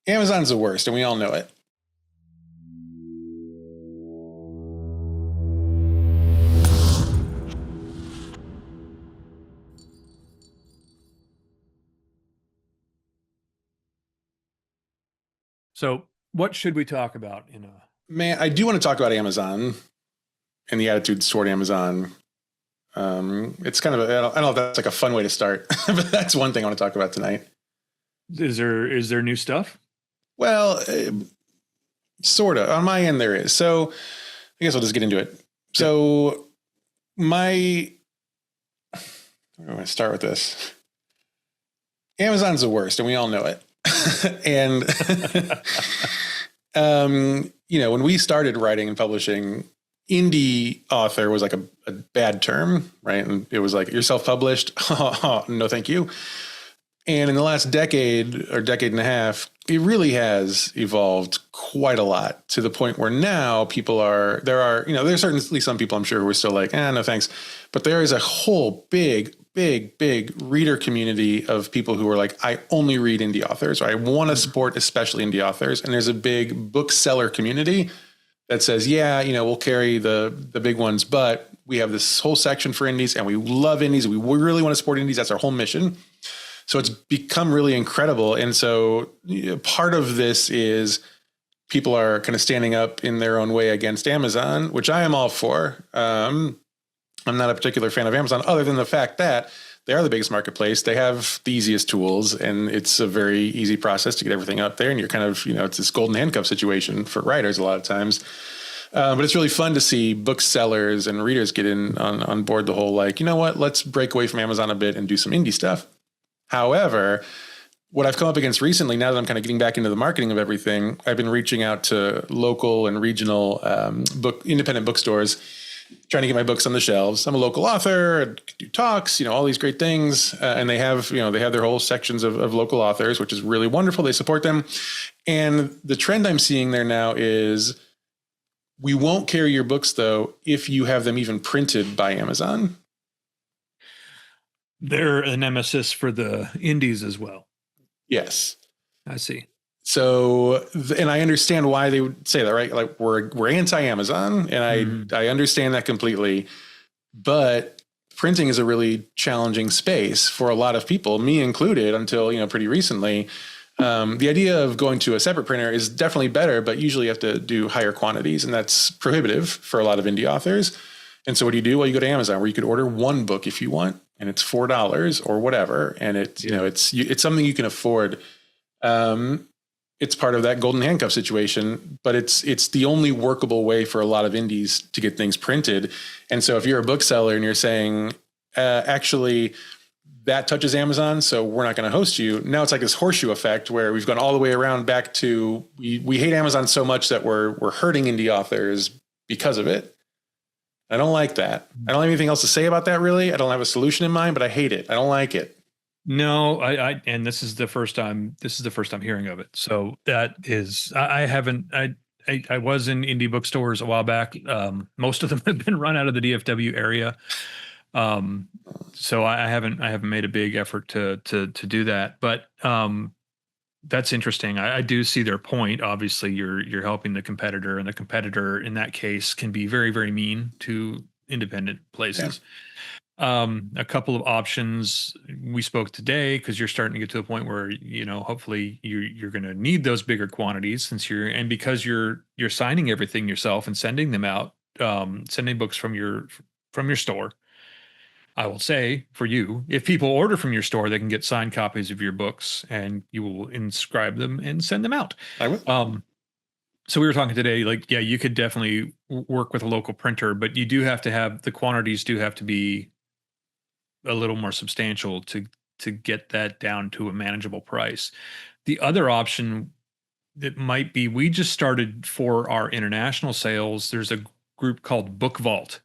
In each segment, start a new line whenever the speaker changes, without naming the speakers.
Amazon's the worst, and we all know it.
So what should we talk about
Man, I do want to talk about Amazon and the attitudes toward Amazon. It's kind of I don't know if that's like a fun way to start, but that's one thing I want to talk about tonight.
Is there new stuff?
Well, sort of. On my end, there is. So I guess I'll just get into it. So I'm going to start with this. Amazon's the worst, and we all know it. And, when we started writing and publishing, indie author was like a bad term, right? And it was like, you're self-published. No, thank you. And in the last decade or decade and a half, it really has evolved quite a lot to the point where now there's certainly some people I'm sure who are still like, no thanks. But there is a whole big reader community of people who are like, I only read indie authors, or I want to support especially indie authors. And there's a big bookseller community that says, we'll carry the big ones, but we have this whole section for indies and we love indies. We really want to support indies. That's our whole mission. So it's become really incredible. And so part of this is people are kind of standing up in their own way against Amazon, which I am all for. I'm not a particular fan of Amazon other than the fact that they are the biggest marketplace. They have the easiest tools, and it's a very easy process to get everything up there. And you're kind of, it's this golden handcuff situation for writers a lot of times. But it's really fun to see booksellers and readers get in on board the whole, like, let's break away from Amazon a bit and do some indie stuff. However, what I've come up against recently, now that I'm kind of getting back into the marketing of everything, I've been reaching out to local and regional independent bookstores, trying to get my books on the shelves. I'm a local author, do talks, all these great things. And they have their whole sections of local authors, which is really wonderful. They support them. And the trend I'm seeing there now is we won't carry your books, though, if you have them even printed by Amazon.
They're a nemesis for the indies as well.
Yes.
I see.
So, and I understand why they would say that, right? Like we're anti-Amazon, and I understand that completely. But printing is a really challenging space for a lot of people, me included, until pretty recently. The idea of going to a separate printer is definitely better, but usually you have to do higher quantities, and that's prohibitive for a lot of indie authors. And so what do? Well, you go to Amazon, where you could order one book if you want, and it's $4 or whatever, and it's something you can afford. It's part of that golden handcuff situation, but it's the only workable way for a lot of indies to get things printed. And so if you're a bookseller and you're saying, actually, that touches Amazon, so we're not going to host you. Now it's like this horseshoe effect where we've gone all the way around back to we hate Amazon so much that we're hurting indie authors because of it. I don't like that. I don't have anything else to say about that, really. I don't have a solution in mind, but I hate it. I don't like it.
No, and this is the first time hearing of it. So that is, I was in indie bookstores a while back. Most of them have been run out of the DFW area. So I haven't made a big effort to do that, but that's interesting. I do see their point. Obviously you're helping the competitor, and the competitor in that case can be very, very mean to independent places. Yeah. A couple of options we spoke today, because you're starting to get to a point where, hopefully you're going to need those bigger quantities because you're signing everything yourself and sending them out, sending books from your store. I will say for you, if people order from your store, they can get signed copies of your books, and you will inscribe them and send them out.
I will.
So we were talking today, like, yeah, you could definitely work with a local printer, but you do have to have the quantities do have to be a little more substantial to get that down to a manageable price. The other option that might be, we just started for our international sales. There's a group called Book Vault.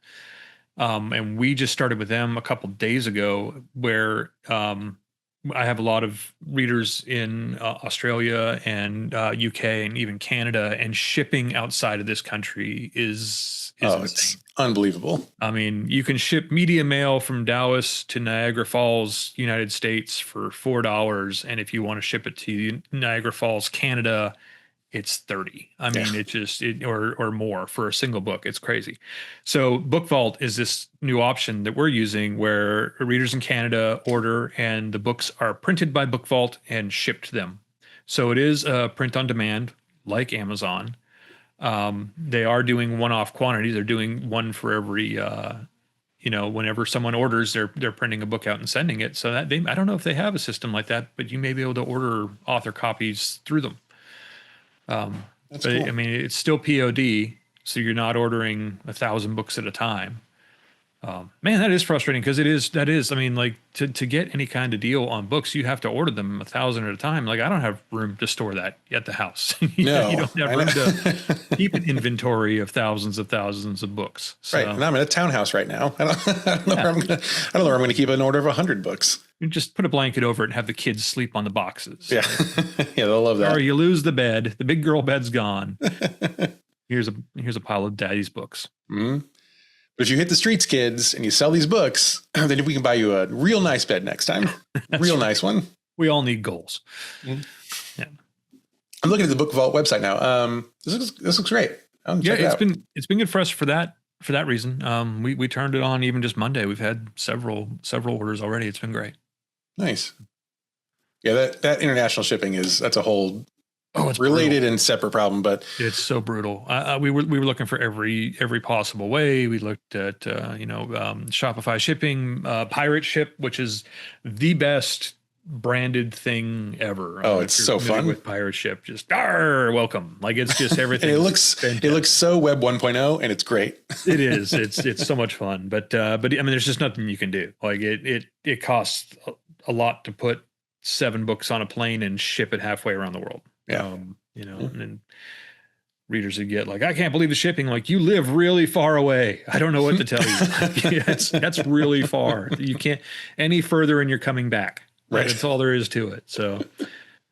And we just started with them a couple of days ago, where I have a lot of readers in Australia and UK and even Canada, and shipping outside of this country is insane.
Unbelievable.
I mean, you can ship media mail from Dallas to Niagara Falls, United States for $4. And if you want to ship it to Niagara Falls, Canada, it's 30. I mean, or more for a single book. It's crazy. So Book Vault is this new option that we're using where readers in Canada order and the books are printed by Book Vault and shipped to them. So it is a print on demand like Amazon. They are doing one-off quantities. They're doing one for every, whenever someone orders, they're printing a book out and sending it. So that I don't know if they have a system like that, but you may be able to order author copies through them.
That's cool.
I mean, it's still POD, so you're not ordering 1,000 books at a time. Man, that is frustrating because I mean, like to get any kind of deal on books, you have to order them 1,000 at a time. Like I don't have room to store that at the house.
No,
you don't have room to keep an inventory of thousands of books. So,
right. And I'm in a townhouse right now. I don't know where I'm going to keep an order of 100 books.
You just put a blanket over it and have the kids sleep on the boxes.
Yeah. Yeah. They'll love that.
Or you lose the bed. The big girl bed's gone. Here's a pile of daddy's books.
Mm-hmm. But if you hit the streets, kids, and you sell these books, then we can buy you a real nice bed next time. Real nice one.
We all need goals.
Mm-hmm.
Yeah.
I'm looking at the Book Vault website now. This looks great.
It's been good for us for that reason. We turned it on even just Monday. We've had several orders already. It's been great.
Nice. Yeah, that international shipping that's a whole
it's
related
brutal
and separate problem, but
it's so brutal. We were looking for every possible way. We looked at Shopify shipping, Pirate Ship, which is the best branded thing ever.
Oh, it's so fun
with Pirate Ship. Just welcome. Like it's just everything.
And it looks so Web 1.0, and it's great.
It is. It's so much fun. But I mean, there's just nothing you can do. Like it costs a lot to put 7 books on a plane and ship it halfway around the world.
Yeah.
And then readers would get like, I can't believe the shipping. Like you live really far away. I don't know what to tell you. That's really far. You can't any further and you're coming back.
Right.
That's all there is to it. So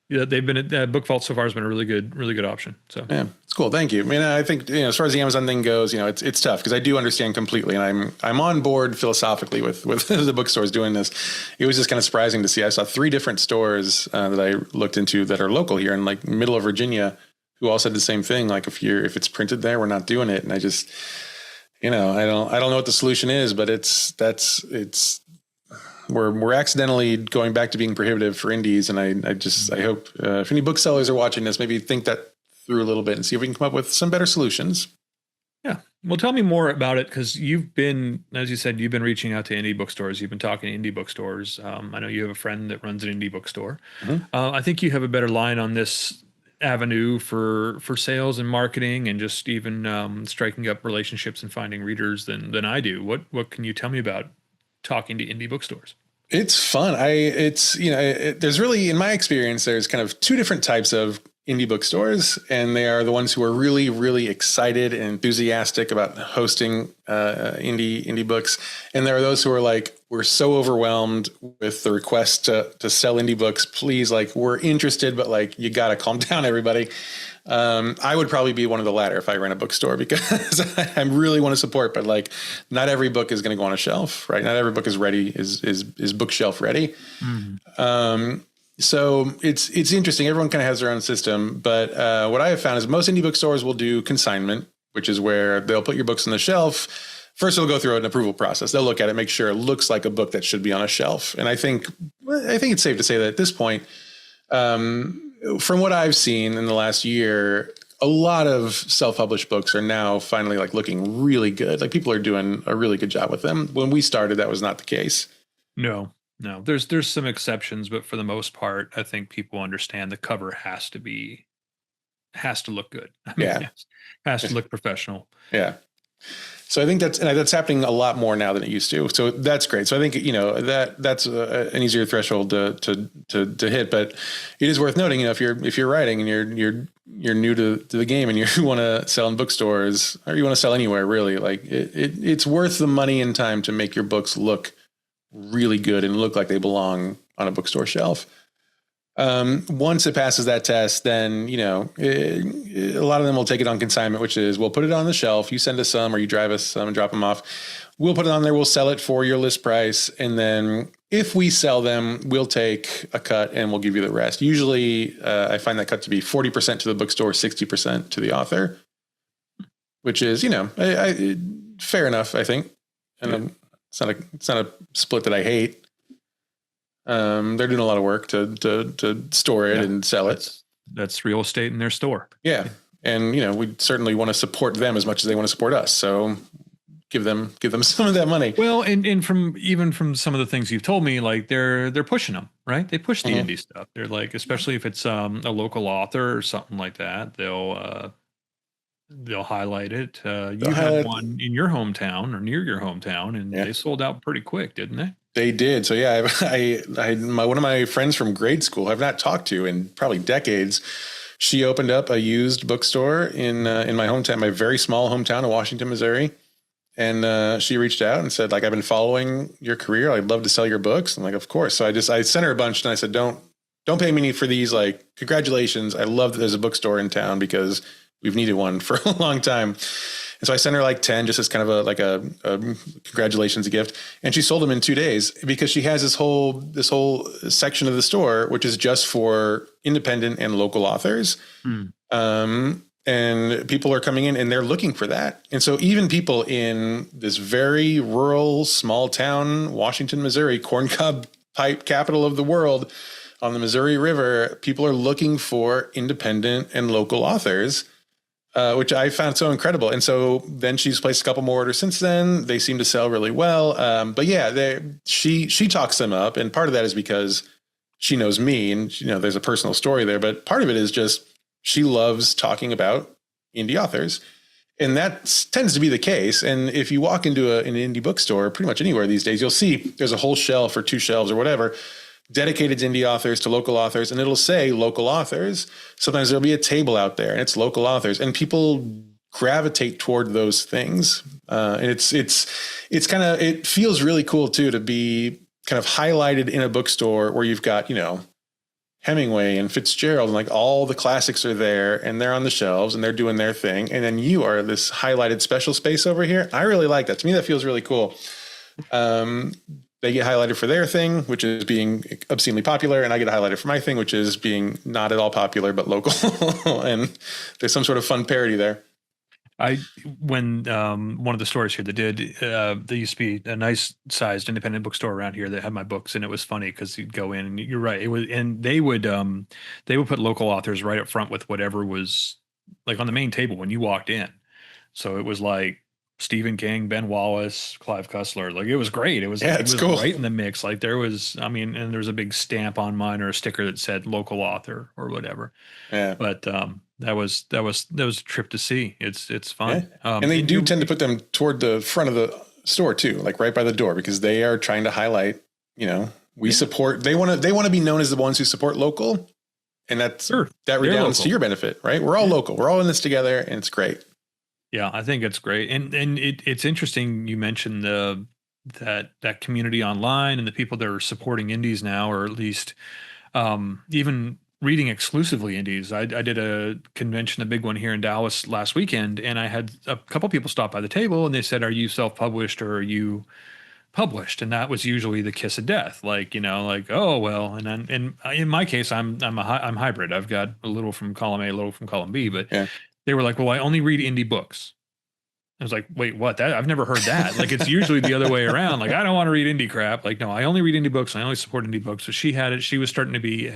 yeah, they've been Book Vault so far has been a really good option. So
yeah, it's cool. Thank you. I mean, I think, as far as the Amazon thing goes, it's tough because I do understand completely. And I'm on board philosophically with the bookstores doing this. It was just kind of surprising to see. I saw 3 different stores that I looked into that are local here in like middle of Virginia who all said the same thing. Like if it's printed there, we're not doing it. And I just, I don't know what the solution is, but we're accidentally going back to being prohibitive for indies. And I hope if any booksellers are watching this, maybe think that through a little bit and see if we can come up with some better solutions.
Yeah. Well, tell me more about it. Cause you've been, as you said, you've been reaching out to indie bookstores. You've been talking to indie bookstores. I know you have a friend that runs an indie bookstore. Mm-hmm. I think you have a better line on this avenue for sales and marketing and just even striking up relationships and finding readers than I do. What can you tell me about talking to indie bookstores?
It's fun. There's really, in my experience, there's kind of 2 different types of indie bookstores, and they are the ones who are really, really excited and enthusiastic about hosting indie books. And there are those who are like, we're so overwhelmed with the request to sell indie books. Please, like, we're interested, but like, you got to calm down, everybody. I would probably be one of the latter if I ran a bookstore because I really want to support, but like not every book is going to go on a shelf, right? Not every book is ready, is bookshelf ready. Mm-hmm. So it's interesting. Everyone kind of has their own system, but what I have found is most indie bookstores will do consignment, which is where they'll put your books on the shelf. First, they'll go through an approval process. They'll look at it, make sure it looks like a book that should be on a shelf. And I think it's safe to say that at this point, from what I've seen in the last year, a lot of self-published books are now finally like looking really good. Like people are doing a really good job with them. When we started, that was not the case.
No. There's some exceptions, but for the most part, I think people understand the cover has to look good. I mean,
yeah.
Has to look professional.
Yeah. So I think that's happening a lot more now than it used to. So that's great. So I think, that's an easier threshold to hit, but it is worth noting, if you're writing and you're new to the game and you want to sell in bookstores or you want to sell anywhere really, like it's worth the money and time to make your books look really good and look like they belong on a bookstore shelf. Once it passes that test, then, a lot of them will take it on consignment, which is we'll put it on the shelf. You send us some or you drive us some and drop them off. We'll put it on there. We'll sell it for your list price. And then if we sell them, we'll take a cut and we'll give you the rest. Usually I find that cut to be 40% to the bookstore, 60% to the author, which is, fair enough, I think. And it's not a split that I hate. They're doing a lot of work to store it and sell it.
That's real estate in their store.
Yeah. And, we certainly want to support them as much as they want to support us. So give them some of that money.
Well, and from some of the things you've told me, like they're pushing them, right? They push the indie stuff. They're like, especially if it's a local author or something like that, they'll highlight it. You had one in your hometown or near your hometown, and they sold out pretty quick, didn't they?
They did. So yeah, one of my friends from grade school I've not talked to in probably decades. She opened up a used bookstore in my hometown, my very small hometown of Washington, Missouri. And she reached out and said, like, I've been following your career. I'd love to sell your books. I'm like, of course. So I sent her a bunch and I said, don't pay me for these. Like, congratulations. I love that there's a bookstore in town because we've needed one for a long time. And so I sent her like 10 just as kind of a congratulations gift. And she sold them in 2 days because she has this whole section of the store, which is just for independent and local authors. And people are coming in and they're looking for that. And so even people in this very rural, small town, Washington, Missouri, corncob pipe capital of the world on the Missouri River, people are looking for independent and local authors. Which I found so incredible. And so then she's placed a couple more orders since then. They seem to sell really well. But yeah, she talks them up. And part of that is because she knows me and, there's a personal story there. But part of it is just she loves talking about indie authors. And that tends to be the case. And if you walk into an indie bookstore, pretty much anywhere these days, you'll see there's a whole shelf or 2 shelves or whatever dedicated to indie authors, to local authors, and it'll say local authors. Sometimes there'll be a table out there and it's local authors, and people gravitate toward those things. And it's kind of, it feels really cool too, to be kind of highlighted in a bookstore where you've got, Hemingway and Fitzgerald and like all the classics are there and they're on the shelves and they're doing their thing. And then you are this highlighted special space over here. I really like that. To me, that feels really cool. They get highlighted for their thing, which is being obscenely popular. And I get highlighted for my thing, which is being not at all popular, but local. And there's some sort of fun parody there.
When one of the stores here that did, there used to be a nice sized independent bookstore around here that had my books. And it was funny because you'd go in and you're right. It was, and they would put local authors right up front with whatever was like on the main table when you walked in. So it was like Stephen King, Ben Wallace, Clive Cussler. Like it was great. It was cool. Right in the mix. Like there was, and there's a big stamp on mine or a sticker that said local author or whatever. Yeah. But that was a trip to see. It's fun.
Yeah. And they do tend to put them toward the front of the store too, like right by the door, because they are trying to highlight, we support, they want to be known as the ones who support local. And that redounds to your benefit, right? We're all local. We're all in this together and it's great.
Yeah, I think it's great. And it's interesting you mentioned that community online and the people that are supporting indies now, or at least even reading exclusively indies. I did a convention, a big one here in Dallas last weekend, and I had a couple people stop by the table and they said, "Are you self-published or are you published?" And that was usually the kiss of death. Like, oh, well, and in my case, I'm hybrid. I've got a little from column A, a little from column B, but they were like, "Well, I only read indie books." I was like, "Wait, what? I've never heard that." Like, it's usually the other way around. Like, I don't want to read indie crap. Like, no, I only read indie books. I only support indie books. So she had it. She was starting to be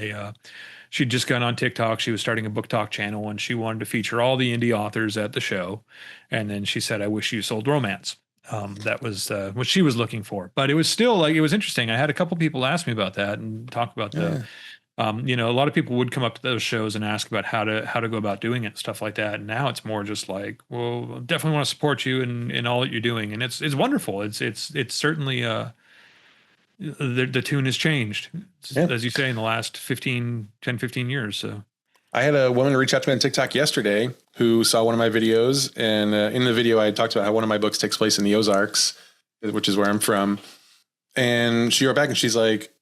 she'd just gone on TikTok. She was starting a book talk channel and she wanted to feature all the indie authors at the show. And then she said, "I wish you sold romance." That was what she was looking for. But it was still like, it was interesting. I had a couple people ask me about that and talk about a lot of people would come up to those shows and ask about how to go about doing it and stuff like that. And now it's more just like, well, definitely want to support you in all that you're doing. And it's wonderful. It's certainly, the tune has changed, as you say, in the last 10, 15 years. So
I had a woman reach out to me on TikTok yesterday who saw one of my videos. And in the video, I talked about how one of my books takes place in the Ozarks, which is where I'm from. And she wrote back and she's like,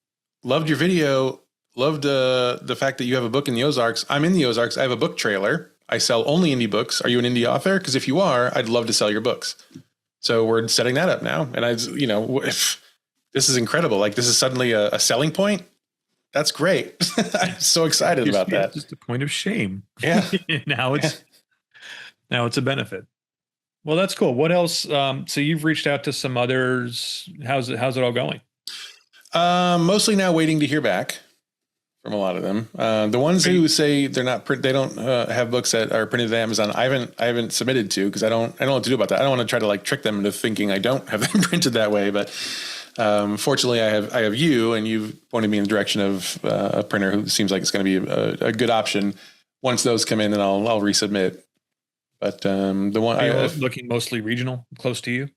"Loved your video. Loved the fact that you have a book in the Ozarks. I'm in the Ozarks. I have a book trailer. I sell only indie books. Are you an indie author? Because if you are, I'd love to sell your books. So we're setting that up now. And if this is incredible. Like this is suddenly a selling point. That's great. I'm so excited about that.
Just a point of shame.
Yeah.
now it's a benefit. Well, that's cool. What else? So you've reached out to some others. How's it all going?
Mostly now waiting to hear back from a lot of them. The ones who say they don't have books that are printed at Amazon, I haven't submitted to, because I don't know what to do about that. I don't want to try to like trick them into thinking I don't have them printed that way. But fortunately, I have you, and you've pointed me in the direction of a printer who seems like it's going to be a good option. Once those come in, then I'll resubmit. But the one
Are you looking mostly regional, close to you?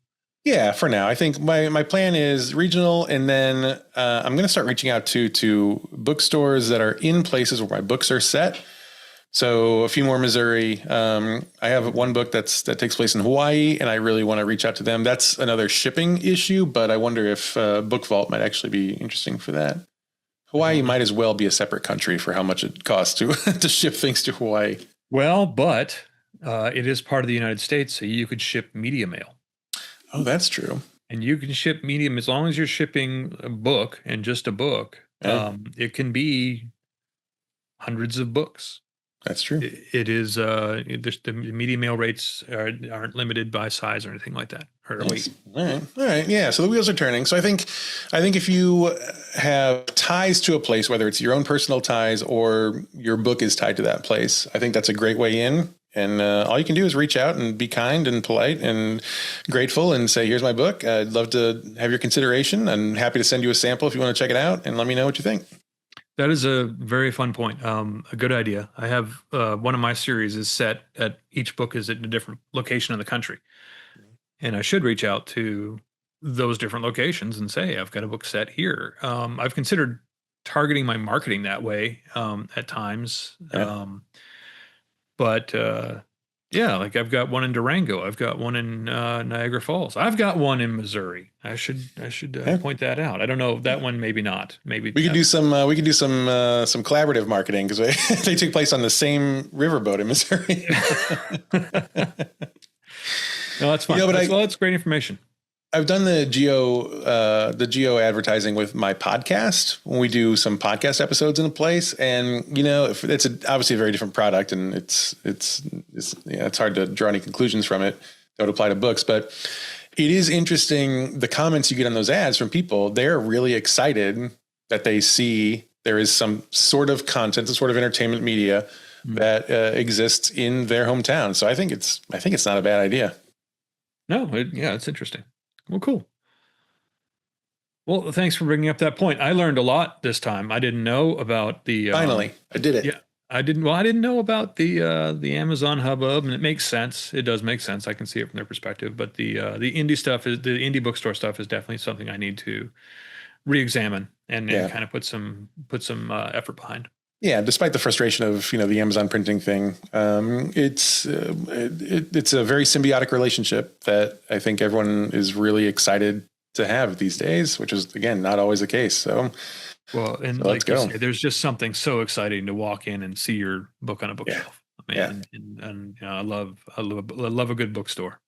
Yeah, for now. I think my plan is regional, and then I'm going to start reaching out to bookstores that are in places where my books are set. So a few more Missouri. I have one book that takes place in Hawaii, and I really want to reach out to them. That's another shipping issue, but I wonder if Book Vault might actually be interesting for that. Hawaii might as well be a separate country for how much it costs to to ship things to Hawaii.
Well, but it is part of the United States, so you could ship media mail.
Oh, that's true.
And you can ship medium as long as you're shipping a book and just a book.
Yeah.
It can be hundreds of books.
That's true.
It is the media mail rates aren't limited by size or anything like that. Or
nice. All right. Yeah. So the wheels are turning. So I think if you have ties to a place, whether it's your own personal ties or your book is tied to that place, I think that's a great way in. And all you can do is reach out and be kind and polite and grateful and say, here's my book. I'd love to have your consideration. I'm happy to send you a sample if you want to check it out, and let me know what you think.
That is a very fun point. A good idea. I have one of my series is set at each book is at a different location in the country. And I should reach out to those different locations and say, I've got a book set here. I've considered targeting my marketing that way at times.
Yeah.
But like I've got one in Durango. I've got one in Niagara Falls. I've got one in Missouri. I should point that out. I don't know. That one, maybe not. Maybe
we could do some collaborative marketing, because they take place on the same riverboat in Missouri.
No, that's fine. That's great information.
I've done the geo advertising with my podcast when we do some podcast episodes in a place, and it's obviously a very different product, and it's hard to draw any conclusions from it that would apply to books. But it is interesting, the comments you get on those ads from people. They're really excited that they see there is some sort of content, some sort of entertainment media that exists in their hometown. So I think it's not a bad idea.
No, it's interesting. Well, cool. Well, thanks for bringing up that point. I learned a lot this time. I didn't know about the.
Finally, I did it.
Yeah, I didn't. Well, I didn't know about the Amazon hubbub, and it makes sense. It does make sense. I can see it from their perspective. But the indie stuff the indie bookstore stuff is definitely something I need to re-examine and kind of put some effort behind. Yeah,
despite the frustration of the Amazon printing thing, it's a very symbiotic relationship that I think everyone is really excited to have these days, which is again not always the case. So,
let's go. There's just something so exciting to walk in and see your book on a bookshelf.
Yeah.
And I love a good bookstore.